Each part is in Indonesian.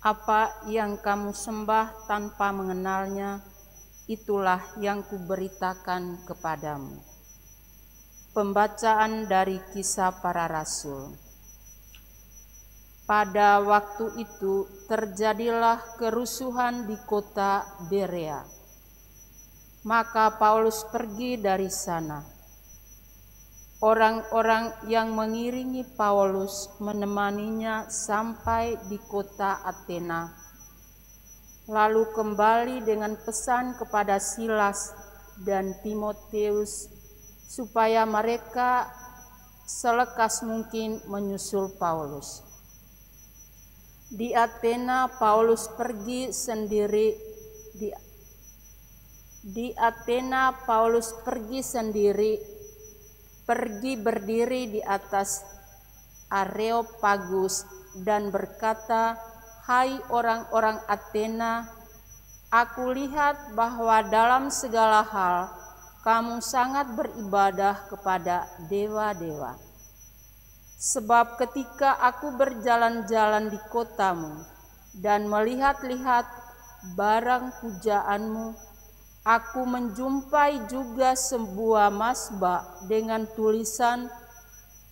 Apa yang kamu sembah tanpa mengenalnya, itulah yang kuberitakan kepadamu. Pembacaan dari Kisah Para Rasul. Pada waktu itu terjadilah kerusuhan di kota Berea. Maka Paulus pergi dari sana. Orang-orang yang mengiringi Paulus menemaninya sampai di kota Athena, lalu kembali dengan pesan kepada Silas dan Timotius supaya mereka selekas mungkin menyusul Paulus. Di Athena Paulus pergi sendiri pergi berdiri di atas Areopagus dan berkata, "Hai orang-orang Athena, aku lihat bahwa dalam segala hal kamu sangat beribadah kepada dewa-dewa. Sebab ketika aku berjalan-jalan di kotamu dan melihat-lihat barang pujaanmu, aku menjumpai juga sebuah mazbah dengan tulisan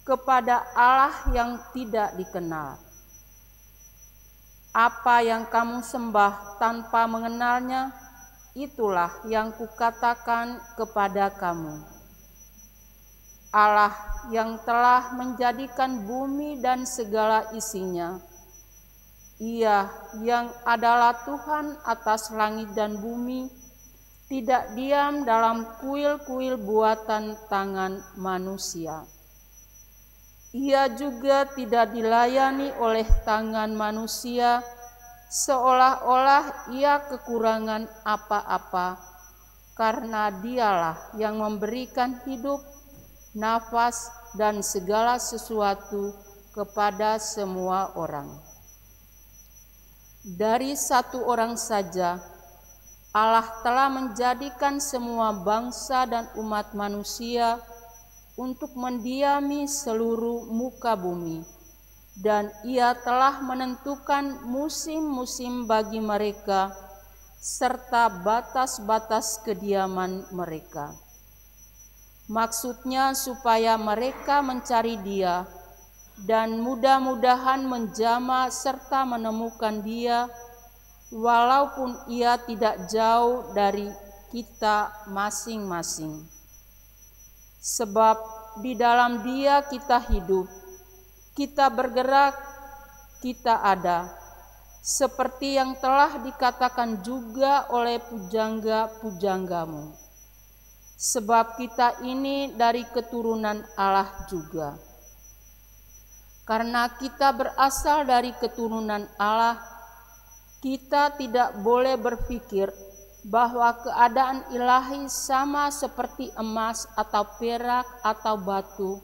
kepada Allah yang tidak dikenal. Apa yang kamu sembah tanpa mengenalnya, itulah yang kukatakan kepada kamu. Allah yang telah menjadikan bumi dan segala isinya, Ia yang adalah Tuhan atas langit dan bumi, tidak diam dalam kuil-kuil buatan tangan manusia. Ia juga tidak dilayani oleh tangan manusia, seolah-olah ia kekurangan apa-apa, karena Dialah yang memberikan hidup, nafas, dan segala sesuatu kepada semua orang. Dari satu orang saja, Allah telah menjadikan semua bangsa dan umat manusia untuk mendiami seluruh muka bumi, dan Ia telah menentukan musim-musim bagi mereka serta batas-batas kediaman mereka. Maksudnya supaya mereka mencari Dia dan mudah-mudahan menjamah serta menemukan Dia, walaupun Ia tidak jauh dari kita masing-masing. Sebab di dalam Dia kita hidup, kita bergerak, kita ada, seperti yang telah dikatakan juga oleh pujangga-pujanggamu. Sebab kita ini dari keturunan Allah juga. Karena kita berasal dari keturunan Allah, kita tidak boleh berpikir bahwa keadaan ilahi sama seperti emas atau perak atau batu,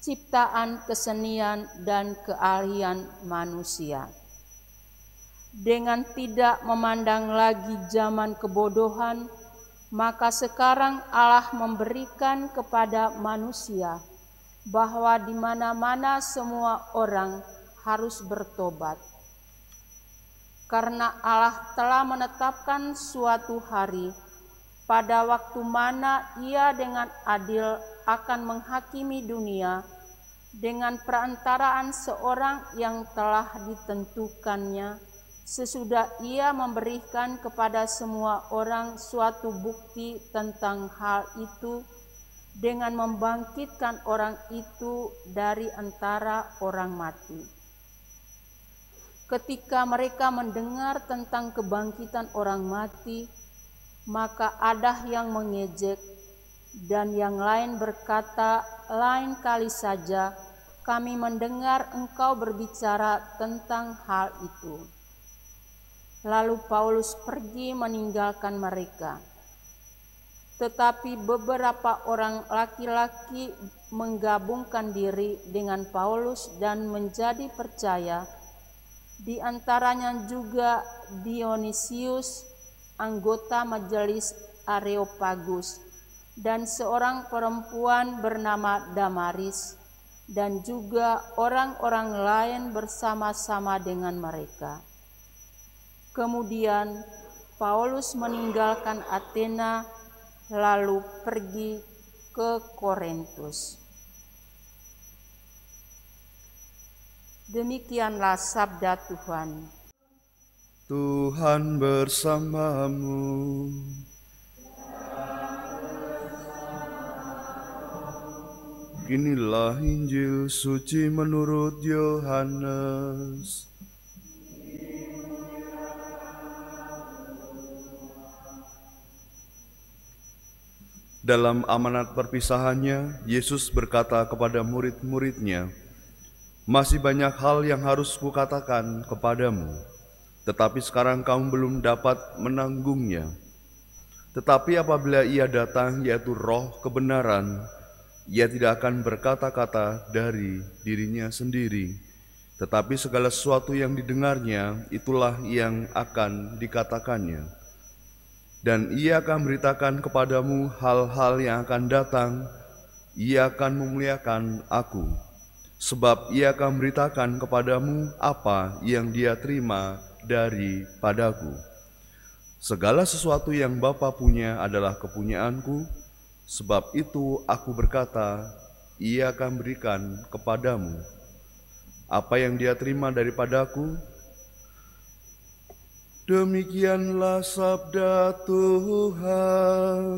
ciptaan kesenian dan keahlian manusia. Dengan tidak memandang lagi zaman kebodohan, maka sekarang Allah memberikan kepada manusia bahwa di mana-mana semua orang harus bertobat. Karena Allah telah menetapkan suatu hari pada waktu mana Ia dengan adil akan menghakimi dunia dengan perantaraan seorang yang telah ditentukannya, sesudah Ia memberikan kepada semua orang suatu bukti tentang hal itu dengan membangkitkan orang itu dari antara orang mati. Ketika mereka mendengar tentang kebangkitan orang mati, maka ada yang mengejek dan yang lain berkata, "Lain kali saja kami mendengar engkau berbicara tentang hal itu." Lalu Paulus pergi meninggalkan mereka. Tetapi beberapa orang laki-laki menggabungkan diri dengan Paulus dan menjadi percaya, di antaranya juga Dionisius, anggota majelis Areopagus, dan seorang perempuan bernama Damaris, dan juga orang-orang lain bersama-sama dengan mereka. Kemudian Paulus meninggalkan Athena lalu pergi ke Korintus. Demikianlah sabda Tuhan. Tuhan bersamamu. Inilah Injil suci menurut Yohanes. Dalam amanat perpisahannya, Yesus berkata kepada murid-muridnya, "Masih banyak hal yang harus kukatakan kepadamu, tetapi sekarang kamu belum dapat menanggungnya. Tetapi apabila Ia datang, yaitu Roh kebenaran, Ia tidak akan berkata-kata dari dirinya sendiri, tetapi segala sesuatu yang didengarnya, itulah yang akan dikatakannya. Dan Ia akan beritakan kepadamu hal-hal yang akan datang. Ia akan memuliakan Aku, sebab Ia akan beritakan kepadamu apa yang Dia terima daripadaku. Segala sesuatu yang Bapa punya adalah kepunyaanku, sebab itu Aku berkata, Ia akan berikan kepadamu apa yang Dia terima daripadaku. Demikianlah sabda Tuhan.